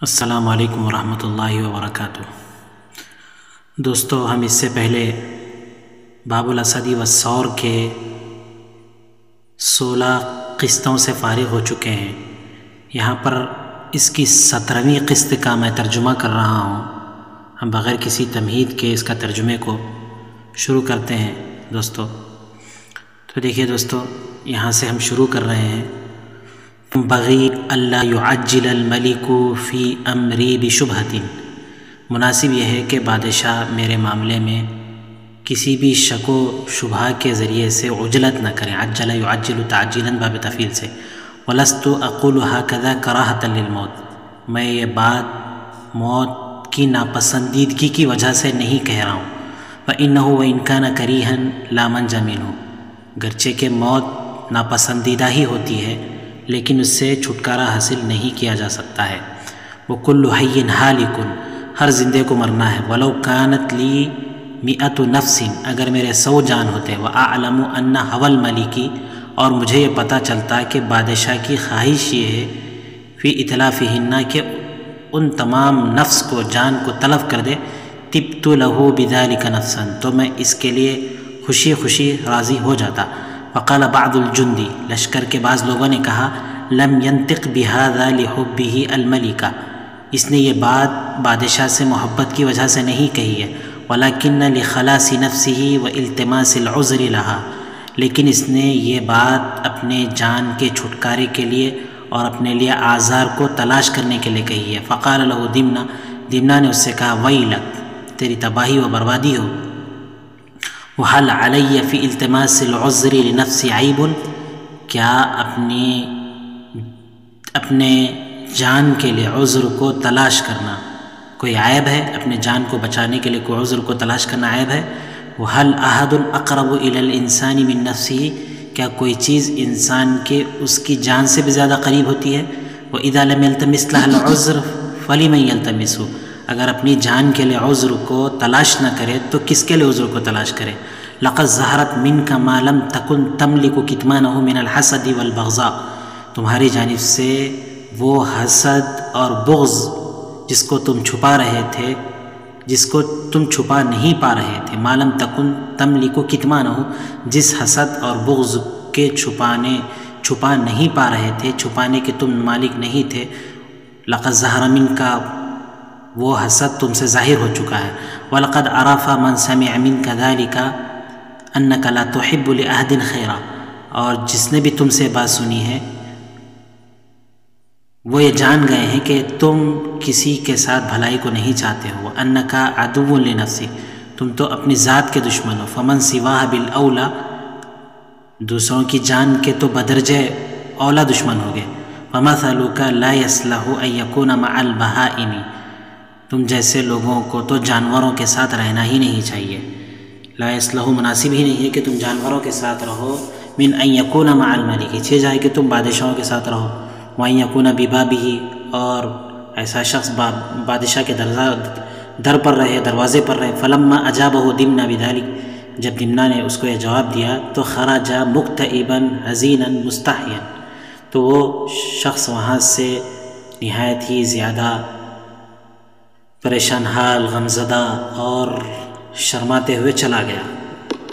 السلام علیکم ورحمۃ اللہ وبرکاتہ۔ دوستو، ہم اس سے پہلے باب الاسدی والثور کے 16 قسطوں سے فارغ ہو چکے ہیں۔ یہاں پر اس کی 17ویں قسط کا میں ترجمہ کر رہا ہوں۔ ہم بغیر کسی تمہید کے اس کا ترجمے کو شروع کرتے ہیں دوستو۔ تو دیکھیے دوستو، یہاں سے ہم شروع کر رہے ہیں۔ بغی اللہ یعجل الملک فی امری بشبہۃ، مناسب یہ ہے کہ بادشاہ میرے معاملے میں کسی بھی شک و شبہ کے ذریعے سے عجلت نہ کریں۔ عجل یعجل تعجیلا باب تفعیل سے۔ ولست اقول ہکذا کراہۃ للموت، میں یہ بات موت کی ناپسندیدگی کی وجہ سے نہیں کہہ رہا ہوں۔ فإنہ وإن کان کریہا لا منج منہ، گرچہ کہ موت ناپسندیدہ ہی ہوتی ہے لیکن اس سے چھٹکارا حاصل نہیں کیا جا سکتا ہے۔ وَكُلُّ حَيٍّ هَالِكٌ، ہر زندے کو مرنا ہے۔ وَلَوْ كَانَتْ لِي مِئَةُ نَفْسٍ، اگر میرے 100 جان ہوتے۔ وَأَعْلَمُ أَنَّ هَوَى الْمَلِكِ، اور مجھے یہ پتہ چلتا ہے کہ بادشاہ کی خواہش یہ ہے فی اتلافہن، کہ ان تمام نفس کو، جان کو تلف کر دے۔ طِبْتُ لَهُ بِذَلِكَ نَفْسًا، تو میں اس کے لیے خوشی خوشی راضی ہو جاتا۔ وقال بعض الجند، لشکر کے بعض لوگوں نے کہا، لم ينطق بهذا لحبه الملكہ، اس نے یہ بات بادشاہ سے محبت کی وجہ سے نہیں کہی ہے۔ ولكن لخلاص نفسه والتماس العذر لها، لیکن اس نے یہ بات اپنے جان کے چھٹکارے کے لیے اور اپنے لیے آزار کو تلاش کرنے کے لیے کہی ہے۔ فقال له دمنہ، دمنہ نے اس سے کہا، ویلک، تیری تباہی و بربادی ہو۔ وَهَلْ عَلَيَّ فِي الْتِمَاسِ الْعُذْرِ لِنَفْسِ عَيْبٌ، کیا اپنے جان کے لیے عذر کو تلاش کرنا کوئی عیب ہے؟ اپنے جان کو بچانے کے لیے کوئی عذر کو تلاش کرنا عیب ہے؟ وَهَلْ أَحَدٌ أَقْرَبُ إِلَى الْإِنسَانِ مِن نَفْسِهِ، کیا کوئی چیز انسان کے اس کی جان سے بھی زیادہ قریب ہوتی ہے؟ وَإِذَا لَمْ يَلْتَمِسْ لَهَا الْعُذْرُ فَلِمَنْ يَلْتَمِسُ، اگر اپنی جان کے لیے عذر کو تلاش نہ کرے تو کس کے لیے عذر کو تلاش کرے؟ لَقَدْ ظَهَرَتْ مِنْكَ مَا لَمْ تَكُنْ تَمْلِكُ كِتْمَانَهُ مِنَ الْحَسَدِ وَالْبَغْضَاءِ، تمہاری جانب سے وہ حسد اور بغض جس کو تم چھپا رہے تھے، جس کو تم چھپا نہیں پا رہے تھے۔ مَا لَمْ تَكُنْ تَمْلِكُ كِتْمَانَهُ، جس حسد اور بغض کے چھپا نہیں پا رہے تھے، چھپانے کے تم مالک نہیں تھے۔ لَقَدْ ظَهَرَ مِنْكَ، وہ حسد تم سے ظاہر ہو چکا ہے۔ وَلَقَدْ عَرَفَ مَنْ سَمِعَ مِنْكَ ذَلِكَ أَنَّكَ لَا تُحِبُّ لِأَحَدٍ خَيْرًا، اور جس نے بھی تم سے بات سنی ہے وہ یہ جان گئے ہیں کہ تم کسی کے ساتھ بھلائی کو نہیں چاہتے ہو۔ وَأَنَّكَ عَدُوٌّ لِنَفْسِكَ، تم تو اپنی ذات کے دشمن ہو۔ فَمَنْ سِوَاهَ بِالْأَوْلَى، دوسروں کی جان کے تو بدرجہ اولا دشمن ہوگے۔ فَمَثَلُكَ لَا يَصْلَحُ أَن يَكُونَ مَعَ الْبَهَائِمِ، تم جیسے لوگوں کو تو جانوروں کے ساتھ رہنا ہی نہیں چاہیے۔ لا يصلح، مناسب ہی نہیں ہے کہ تم جانوروں کے ساتھ رہو۔ من ان يكون مع الملك، چھ جائے کہ تم بادشاہوں کے ساتھ رہو۔ وان يكون ببابه، اور ایسا شخص بادشاہ کے در پر رہے، دروازے پر رہے۔ فلما اجابه دمنہ بذلك، جب دمنہ نے اس کو یہ جواب دیا تو خرج مکتئبا حزینا مستحیا، تو وہ شخص وہاں سے نہایت ہی زیادہ پریشان حال، غمزدہ اور شرماتے ہوئے چلا گیا۔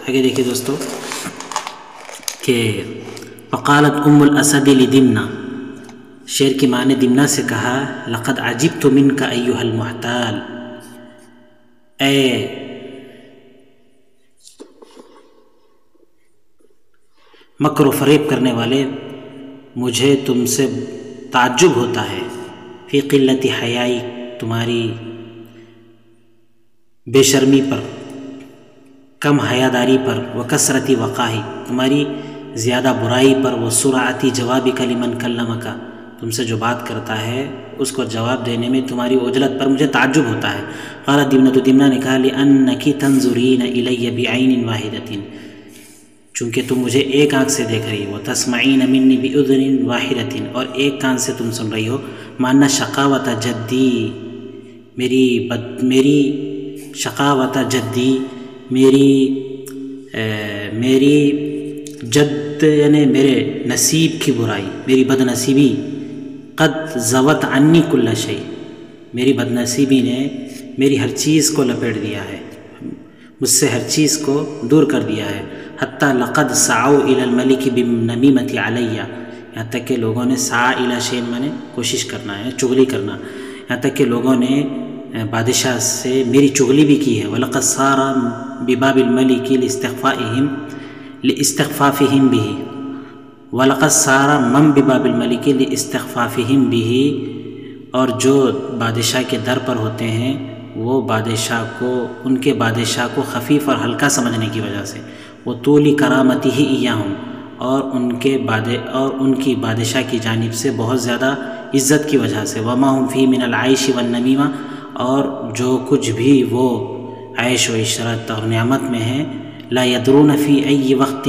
آگے دیکھیے دوستو کہ وقالت ام الاسد لدمنہ، شیر کی ماں نے دمنہ سے کہا، لقد عجبت منک ایھا المحتال، اے مکر و فریب کرنے والے، مجھے تم سے تعجب ہوتا ہے۔ فی قلت حیائی، تمہاری بے شرمی پر، کم حیاداری پر، وکثرت وقاحی، تمہاری زیادہ برائی پر، وسرعت جوابک لمن کلمک، تم سے جو بات کرتا ہے اس کو جواب دینے میں تمہاری عجلت پر مجھے تعجب ہوتا ہے۔ قالت دمنہ، تو دمنہ نے کہا، لأنک تنظرین الی بعین واحدۃ، چونکہ تم مجھے ایک آنکھ سے دیکھ رہی ہو، تسمعین منی باذن واحدۃ، اور ایک کان سے تم سن رہی ہو۔ مَأَنَّ شقاوت جدی، میری شقاوت جدی، میری جد یعنی میرے نصیب کی برائی، میری بد نصیبی، قد زوت عنی کل شیء، میری بدنصیبی نے میری ہر چیز کو لپیٹ دیا ہے، مجھ سے ہر چیز کو دور کر دیا ہے۔ حتیٰ لقد سعوا الی الملک بالنمیمۃ علی، یہاں تک کہ لوگوں نے سعی الی شیء میں نے کوشش کرنا ہے، چغلی کرنا، یہاں تک کہ لوگوں نے بادشاہ سے میری چغلی بھی کی ہے۔ وَلَقَدْ صَارَ بِبَابِ الْمَلِكِ لِاسْتِخْفَافِهِمْ بِهِ، وَلَقَدْ صَارَ مَنْ بِبَابِ الْمَلِكِ لِاسْتِخْفَافِهِمْ بِهِ، اور جو بادشاہ کے در پر ہوتے ہیں وہ بادشاہ کو، ان کے بادشاہ کو خفیف اور ہلکا سمجھنے کی وجہ سے، وہ طول کرامتہ ایہم، اور ان کی بادشاہ کی جانب سے بہت زیادہ عزت کی وجہ سے، وما ہم فی من العیش والنمیمہ، اور جو کچھ بھی وہ عیش و عشرت اور نعمت میں ہیں، لا یدرون فی ای وقت،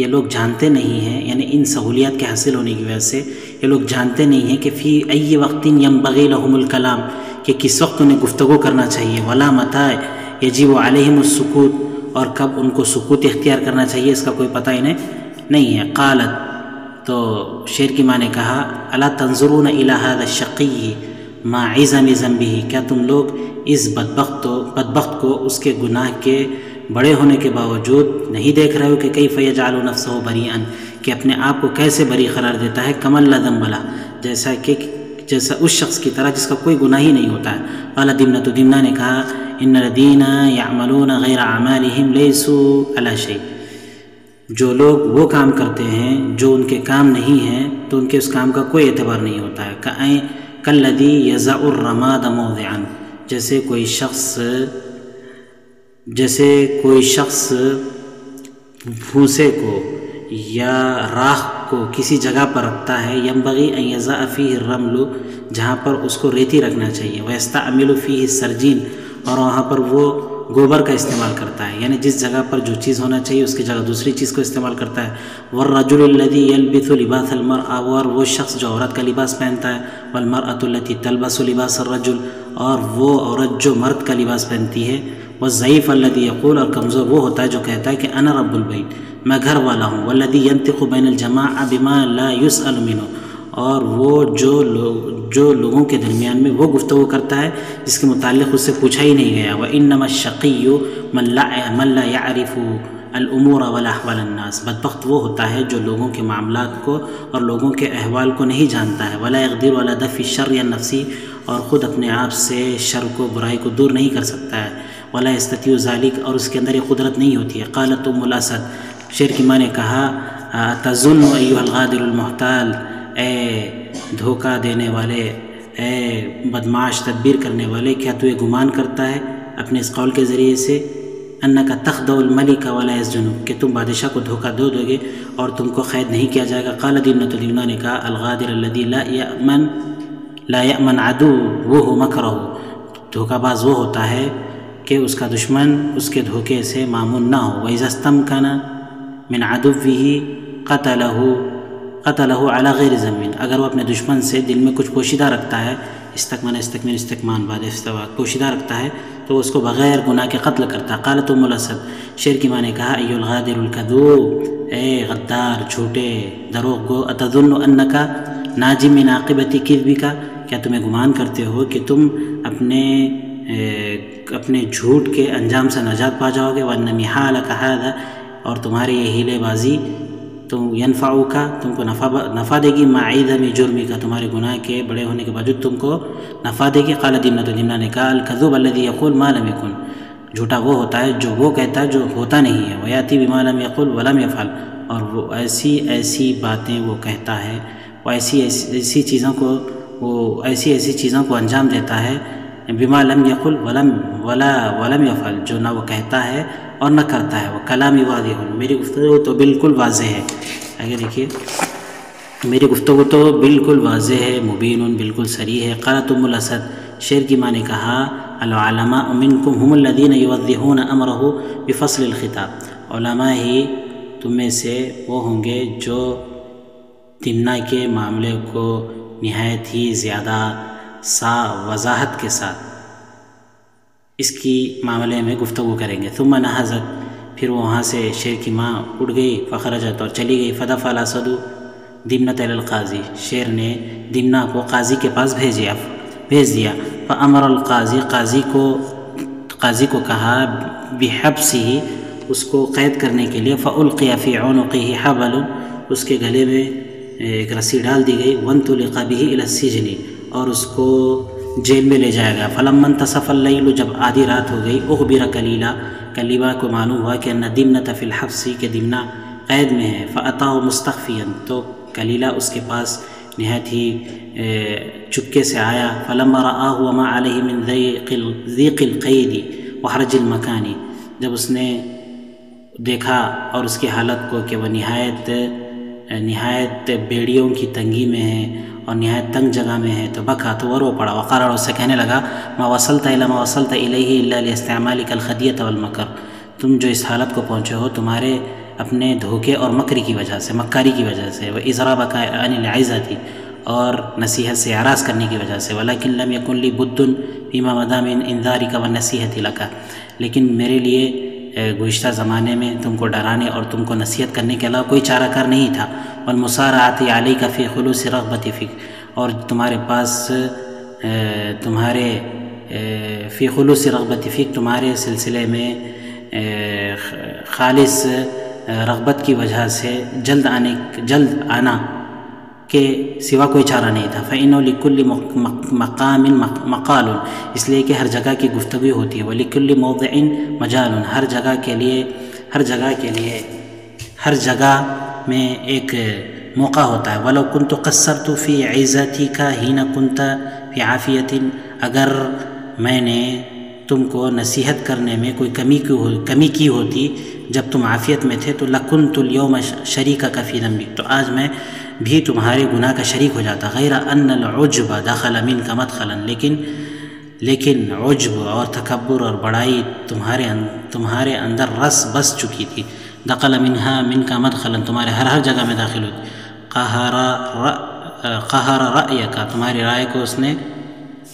یہ لوگ جانتے نہیں ہیں، یعنی ان سہولیات کے حاصل ہونے کی وجہ سے یہ لوگ جانتے نہیں ہیں کہ فی ای وقت ینبغی لہم الکلام، کہ کس وقت انہیں گفتگو کرنا چاہیے، ولا متی یجب علیہم السکوت، اور کب ان کو سکوت اختیار کرنا چاہیے اس کا کوئی پتہ انہیں نہیں ہے۔ قالت، تو شعر کی ماں نے کہا، الا تنظرون الی ھذا الشقی مع عظم ذنبہ، کیا تم لوگ اس بدبخت کو اس کے گناہ کے بڑے ہونے کے باوجود نہیں دیکھ رہے ہو کہ کیف یجعل نفسہ بریئا، کہ اپنے آپ کو کیسے بری قرار دیتا ہے، کمن لا ذنب لہ، جیسا اس شخص کی طرح جس کا کوئی گناہ ہی نہیں ہوتا ہے۔ قال دمنہ، تو دمنہ نے کہا، ان الذین یعملون غیر اعمالہم لیسوا علی شیء، جو لوگ وہ کام کرتے ہیں جو ان کے کام نہیں ہیں تو ان کے اس کام کا کوئی اعتبار نہیں ہوتا ہے۔ کالذی یضع الرماد موضعا، جیسے کوئی شخص بھوسے کو یا راکھ کو کسی جگہ پر رکھتا ہے، ینبغی ان یضع فیہ الرمل، جہاں پر اس کو ریتی رکھنا چاہیے، ویستعمل فیہ السرجین، اور وہاں پر وہ گوبر کا استعمال کرتا ہے، یعنی جس جگہ پر جو چیز ہونا چاہیے اس کی جگہ دوسری چیز کو استعمال کرتا ہے۔ والرجل الذی یلبس لباس المرأة، اور وہ شخص جو عورت کا لباس پہنتا ہے، والمرأة التي تلبس لباس الرجل، اور وہ عورت جو مرد کا لباس پہنتی ہے۔ والضعیف الذی یقول، اور کمزور وہ ہوتا ہے جو کہتا ہے کہ انا رب البیت، میں گھر والا ہوں۔ والذی ینطق بین الجماعة بما لا یسأل منہ، اور وہ جو لوگوں کے درمیان میں وہ گفتگو کرتا ہے جس کے متعلق اس سے پوچھا ہی نہیں گیا۔ وَإِنَّمَا الشَّقِيُّ مَنْ لَا يَعْرِفُ الْأُمُورَ وَلَا أَحْوَالَ النَّاسِ، بدبخت وہ ہوتا ہے جو لوگوں کے معاملات کو اور لوگوں کے احوال کو نہیں جانتا ہے۔ وَلَا يَقْدِرُ عَلَى دَفْعِ الشَّرِّ عَنْ نَفْسِهِ، اور خود اپنے آپ سے شر کو، برائی کو دور نہیں کر سکتا ہے۔ وَلَا يَسْتَطِيعُ ذَلِكَ، اور اس کے اندر یہ قدرت نہیں ہوتی ہے۔ قالت ام الاسد، شعر کی ماں نے کہا، تظن ایھا الغادر المحتال، اے دھوکہ دینے والے، اے بدمعاش تدبیر کرنے والے، کیا تو یہ گمان کرتا ہے اپنے اس قول کے ذریعے سے، انک تخدع الملک ولا یسجنک، کہ تم بادشاہ کو دھوکہ دو گے اور تم کو قید نہیں کیا جائے گا۔ قال دمنہ، تو دمنہ نے کہا، الغادر الذی لا یأمن عدوہ مکرہ، دھوکہ باز وہ ہوتا ہے کہ اس کا دشمن اس کے دھوکے سے مامون نہ ہو۔ وَإِذَا اسْتَمْكَنَ مِنْ عَدُوِّهِ قَتَلَهُ عَلَى غَيْرِ ذَنْبٍ، اگر وہ اپنے دشمن سے دل میں کچھ پوشیدہ رکھتا ہے، استکمان بعد استوا، پوشیدہ رکھتا ہے تو اس کو بغیر گناہ کے قتل کرتا ہے۔ قالت ام الاسد، شعر کی ماں نے کہا، ایھا الغادر الکذوب، اے غدار، جھوٹے، دروغ گو، اتظن انک ناج من عاقبۃ کذبک، کیا تمہیں گمان کرتے ہو کہ تم اپنے جھوٹ کے انجام سے نجات پا جاؤ گے؟ وان محالک ھذا، اور تمہاری یہ ہیلے بازی ینفعک، تم کو نفع دے گی، مع عظم جرمک، تمہارے گناہ کے بڑے ہونے کے باوجود تم کو نفع دے گی۔ قال دمنہ، تو دمنہ نے کہا، الکذوب الذی یقول ما لم یکن، جھوٹا وہ ہوتا ہے جو وہ کہتا ہے جو ہوتا نہیں ہے۔ ویاتی بما لم یقل ولم یفعل، اور وہ ایسی باتیں وہ کہتا ہے، وہ ایسی چیزوں کو انجام دیتا ہے، بما لم یقل ولم یفعل، جو نہ وہ کہتا ہے اور نہ کرتا ہے۔ وہ کلامی واضح، میری گفتگو تو بالکل واضح ہے، آگے دیکھیے، میری گفتگو تو بالکل واضح ہے، مبین، بالکل صریح ہے۔ قالت ام الاسد، شعر کی ماں نے کہا، العلماء منکم هم الذین یوضحون امرہ بفصل الخطاب، علماء ہی تم میں سے وہ ہوں گے جو دمنہ کے معاملے کو نہایت ہی زیادہ وضاحت کے ساتھ اس کی معاملے میں گفتگو کریں گے۔ ثم نہضت، پھر وہاں سے شعر کی ماں اٹھ گئی، فخرجت، اور چلی گئی۔ فدفع الاسد دمنۃ الی القاضی، شعر نے دمنہ کو قاضی کے پاس بھیج دیا۔ فامر القاضی، قاضی کو کہا بحبسہ، اس کو قید کرنے کے لیے، فالقی فی عنقہ حبل، اس کے گلے میں ایک رسی ڈال دی گئی، وانطلق بہ الی السجن، اور اس کو جیل میں لے جایا گیا۔ فلما انتصف اللیل، جب آدھی رات ہو گئی، اخبر کلیلہ، کلیلہ کو معلوم ہوا کہ ان دمنۃ فی الحبس، کہ دمنہ قید میں ہے۔ فاتاہ مستخفیا، تو کلیلہ اس کے پاس نہایت ہی چپکے سے آیا۔ فلما رآہ وما علیہ من ضیق القید وحرج المکان، جب اس نے دیکھا اور اس کی حالت کو کہ وہ نہایت بیڑیوں کی تنگی میں ہے اور نہایت تنگ جگہ میں ہے، تو بکا، تو وہ رو پڑا۔ وقال، اور اس سے کہنے لگا، ما وصلت الی ما وصلت الیہ الا لاستعمالک الخدیۃ والمکر، تم جو اس حالت کو پہنچے ہو تمہارے اپنے دھوکے اور مکاری کی وجہ سے، وإضرابک عن العزۃ، اور نصیحت سے اعراض کرنے کی وجہ سے، ولکن لم یکن لی بد فیما مضی من انذارک والنصیحۃ لک، لیکن میرے لیے گزشتہ زمانے میں تم کو ڈرانے اور تم کو نصیحت کرنے کے علاوہ کوئی چارہ کار نہیں تھا۔ والمسارعۃ علیک فی خلوص رغبۃ فیک، اور تمہارے پاس فی خلوص رغبۃ فیک، تمہارے سلسلے میں خالص رغبت کی وجہ سے جلد آنا کے سوا کوئی چارہ نہیں تھا۔ فإنہ لکل مقام مقال، اس لیے کہ ہر جگہ کی گفتگو ہوتی ہے، ولکل موضع مجال، ہر جگہ میں ایک موقع ہوتا ہے۔ ولو كنت قصرت في عزتك حين كنت في عافیۃ، اگر میں نے تم کو نصیحت کرنے میں کوئی کمی کی ہوتی جب تم عافیت میں تھے، تو لکنت اليوم شریکک فی ذنبک، تو آج میں بھی تمہارے گناہ کا شریک ہو جاتا۔ غیر ان العجب دخل منک مدخلا، لیکن عجب اور تکبر اور بڑائی تمہارے اندر رس بس چکی تھی۔ دخل منک مدخلا، تمہارے ہر جگہ میں داخل ہوتی۔ قہر رأیک، تمہاری رائے کو اس نے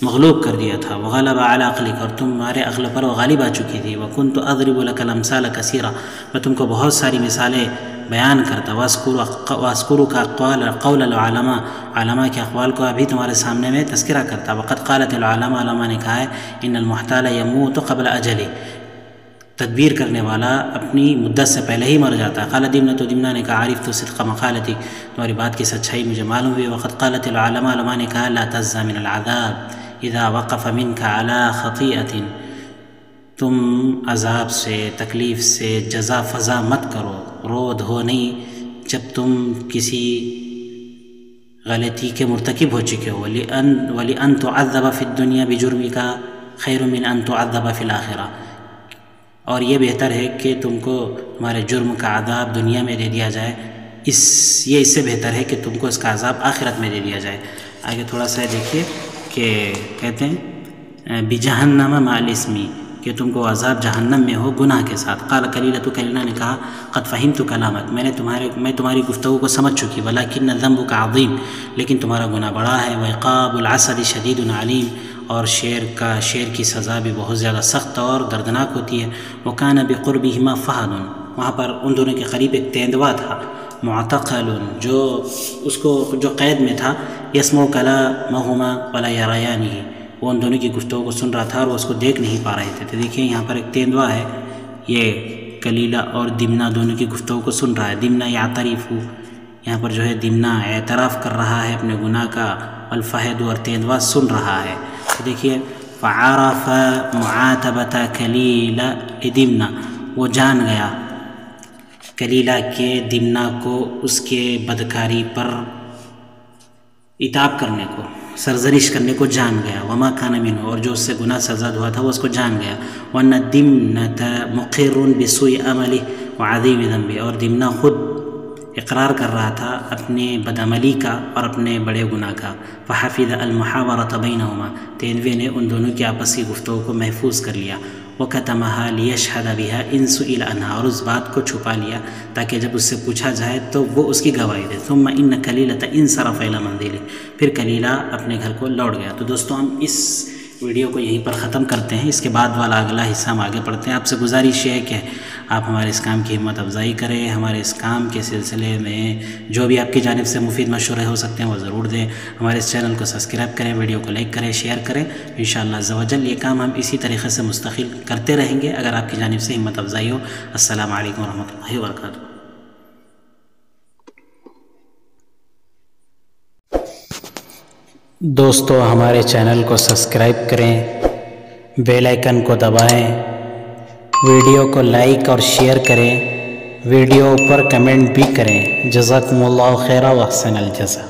مغلوب کر دیا تھا۔ وغلب علی عقلک، اور تمہارے عقل پر وہ غالب آ چکی تھی۔ وکنت اضرب لک الامثال کثیرا، میں تم کو بہت ساری مثالیں بیان کرتا۔ واذکرک قول العلماء، علماء کے اقوال کو ابھی تمہارے سامنے میں تذکرہ کرتا۔ وقد قالت العلماء، علماء نے کہا ہے، ان المحتال یموت قبل اجلہ، تدبیر کرنے والا اپنی مدت سے پہلے ہی مر جاتا ہے۔ قال دمنہ، تو دمنہ نے کہا، عرفت صدق مقالتی، تمہاری بات کی سچائی مجھے معلوم ہوئی۔ وقد قالت العلماء، علماء نے کہا، لا تجزع من العذاب اذا وقف منك على خطیئۃ، تم عذاب سے، تکلیف سے جزا فضا مت کرو، رو دھو نہیں جب تم کسی غلطی کے مرتکب ہو چکے ہو۔ وَلِأَن تُعَذَّبَ فِي الدُّنْيَا بِجُرْمِكَ خَيْرٌ مِّنْ أَن تُعَذَّبَ فِي الْآخِرَةِ، اور یہ بہتر ہے کہ تم کو تمہارے جرم کا عذاب دنیا میں دے دیا جائے، اس سے بہتر ہے کہ تم کو اس کا عذاب آخرت میں دے دیا جائے۔ آگے تھوڑا سا دیکھیے کہ کہتے ہیں بجہنم مع الاسم، کہ تم کو عذاب جہنم میں ہو گناہ کے ساتھ۔ قال کلیلہ، تو کلیلہ نے کہا، قد فہمت کلامک، میں تمہاری گفتگو کو سمجھ چکی، ولکن ذنبک عظیم، لیکن تمہارا گناہ بڑا ہے۔ وعقاب الاسد شدید علیم، اور شیر کی سزا بھی بہت زیادہ سخت اور دردناک ہوتی ہے۔ وکان بقربہما فہد، وہاں پر ان دونوں کے قریب ایک تیندوا تھا، معتقل، جو قید میں تھا، یسمع کلامہما ولا یریانہ، وہ ان دونوں کی گفتگو کو سن رہا تھا اور وہ اس کو دیکھ نہیں پا رہے تھے۔ تو دیکھیے یہاں پر ایک تیندوا ہے، یہ کلیلہ اور دمنہ دونوں کی گفتگو کو سن رہا ہے۔ دمنہ یعترف، یہاں پر جو ہے دمنہ اعتراف کر رہا ہے اپنے گناہ کا، الفہد، اور تیندوا سن رہا ہے۔ تو دیکھیے فعرف معاتبۃ کلیلہ لدمنہ، وہ جان گیا کلیلہ کے دمنہ کو اس کے بدکاری پر عتاب کرنے کو، سرزنش کرنے کو جان گیا۔ وما کان منہ، اور جو اس سے گناہ سرزد ہوا تھا وہ اس کو جان گیا۔ وان دمنۃ مقر بسوء عملہ وعظیم ذنبہ، اور دمنہ خود اقرار کر رہا تھا اپنے بدعملی کا اور اپنے بڑے گناہ کا۔ فحفظ المحاورۃ بینہما، تیندوے نے ان دونوں کی آپس کی گفتگو کو محفوظ کر لیا۔ وکتمہا لیشہد بہا ان سئل عنہا، اور اس بات کو چھپا لیا تاکہ جب اس سے پوچھا جائے تو وہ اس کی گواہی دے۔ ثم ان کلیلۃ انصرف الی منزلہ، پھر کلیلہ اپنے گھر کو لوٹ گیا۔ تو دوستوں ہم اس ویڈیو کو یہیں پر ختم کرتے ہیں. اس کے بعد والا اگلا حصہ ہم آگے پڑھتے ہیں. آپ سے گزارش یہ ہے کہ آپ ہمارے اس کام کی ہمت افزائی کریں. ہمارے اس کام کے سلسلے میں جو بھی آپ کی جانب سے مفید مشورے ہو سکتے ہیں وہ ضرور دیں. ہمارے اس چینل کو سبسکرائب کریں, ویڈیو کو لائک کریں, شیئر کریں. انشاءاللہ عز و جل یہ کام ہم اسی طریقے سے مستقل کرتے رہیں گے اگر آپ کی جانب سے ہمت افزائی ہو. السلام علیکم ورحمۃ اللہ وبرکاتہ. دوستو ہمارے چینل کو سبسکرائب کریں, بیل آئیکن کو دبائیں, ویڈیو کو لائک اور شیئر کریں, ویڈیو پر کمنٹ بھی کریں. جزاکم اللہ خیرا و احسن الجزا.